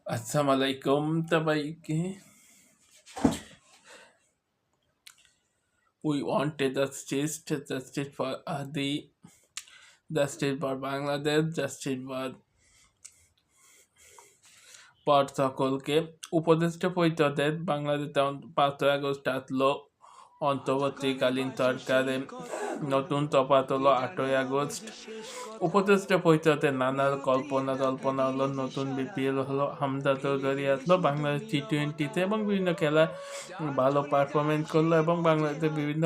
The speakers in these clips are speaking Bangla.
Assalamualaikum সবাইকে। We wanted justice for Adi, justice for Bangladesh, justice for সকলকে। উপদেষ্টা পরিষদের বাংলাদেশ 5 আগস্ট আসলো অন্তর্বর্তীকালীন সরকারে নতুন তফাৎ হলো 8 আগস্ট। উপদেষ্টা পরিষদের নানা কল্পনা হলো, নতুন বিপিএল হলো, হামজা চৌধুরী আসলো, বাংলাদেশ টি-20-তে এবং বিভিন্ন খেলায় ভালো পারফরমেন্স করলো এবং বাংলাদেশের বিভিন্ন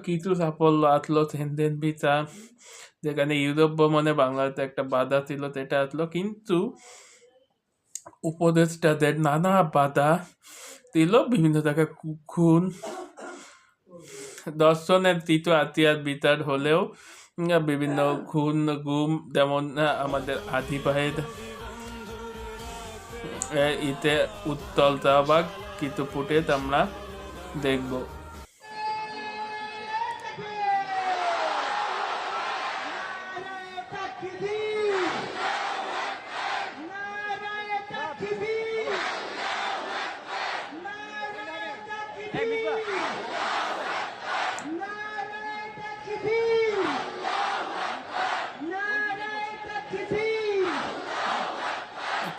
কিছু সাফল্য আসলো। সেনদেন ভিসা, যেখানে ইউরোপ ভ্রমণে বাংলাদেশে একটা বাধা ছিল সেটা আসলো, কিন্তু উপদেষ্টাদের নানা বাধা দিল। বিভিন্ন জায়গায় খুন, দর্শনের তৃতীয় আত্মীয়ার বিচার হলেও বিভিন্ন খুন গুম, যেমন আমাদের আদি ভাইয়ের ইতে উত্তল শাহবাগ কিছু ফুটেজ আমরা দেখব।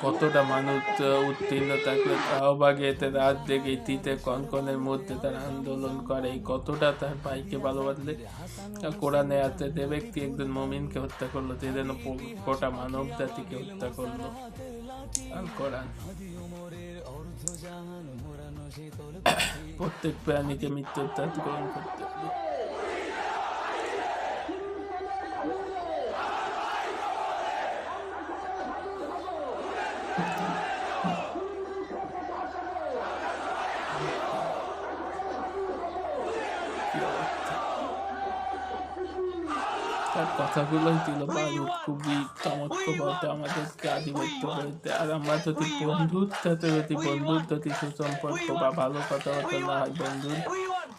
কতটা মানুষ উত্তীর্ণ থাকলে শাহবাগে রাত জেগে শীতে কনকনের মধ্যে তারা আন্দোলন করে, কতটা তার ভাইকে ভালোবাসলে। কোরআনে আছে, যে ব্যক্তি একজন মুমিনকে হত্যা করলো সে যেন গোটা মানব জাতিকে হত্যা করলো। আর কোরআন প্রত্যেক প্রাণীকে মৃত্যুর তার গ্রহণ করতে হবে। তার কথাগুলোই ছিল বারুদ, খুবই চমৎকার আমাদেরকে আধিপত্য করতে। আর আমরা যদি সুসম্পর্ক বা ভালো কথাবার্তা না হয়, বন্ধুর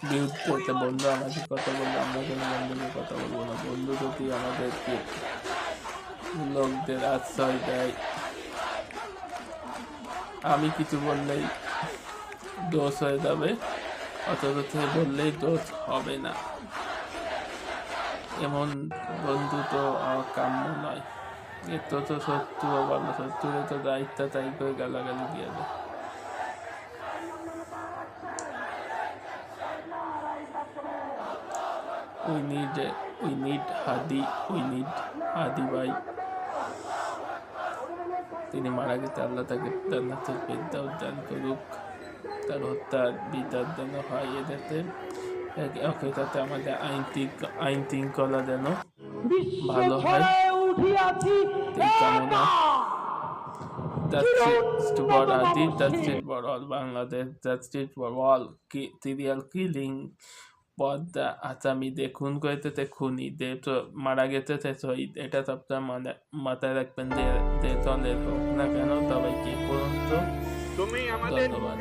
বিরুদ্ধে বন্ধু আমাদের কথা বলবো, আমরা কোনো বন্ধুকে কথা বলবো না। বন্ধু যদি আমাদেরকে লোকদের আশ্রয় দেয়, আমি কিছু বললেই দোষ হয়ে যাবে, অথচ বললেই দোষ হবে না, এমন বন্ধু তো কাম্য নয়। এর তো শত্রুও ভালো, শত্রুরে তো দায়িত্ব তাই করে গালাগালি দিয়ে দেয়। We need হাদি ভাই। তিনি মারা গেছে, আল্লাহ তাকে জান্নাতুল ফেরদাউস দান করুক, তার হত্যার বিচার যেন হয় এদেরতে, যাতে আমাদের আইন শৃঙ্খলা যেন ভালো হয়। Justice for Adi, justice for all Bangladesh, justice for all serial killing, Padma আসামিদের খুন করেছে খুনি, যে মারা গেছে সে শহীদ। এটা সবসময় মাথায় রাখবেন, যে দলের হোক না কেন, সবাইকে পর্যন্ত ধন্যবাদ।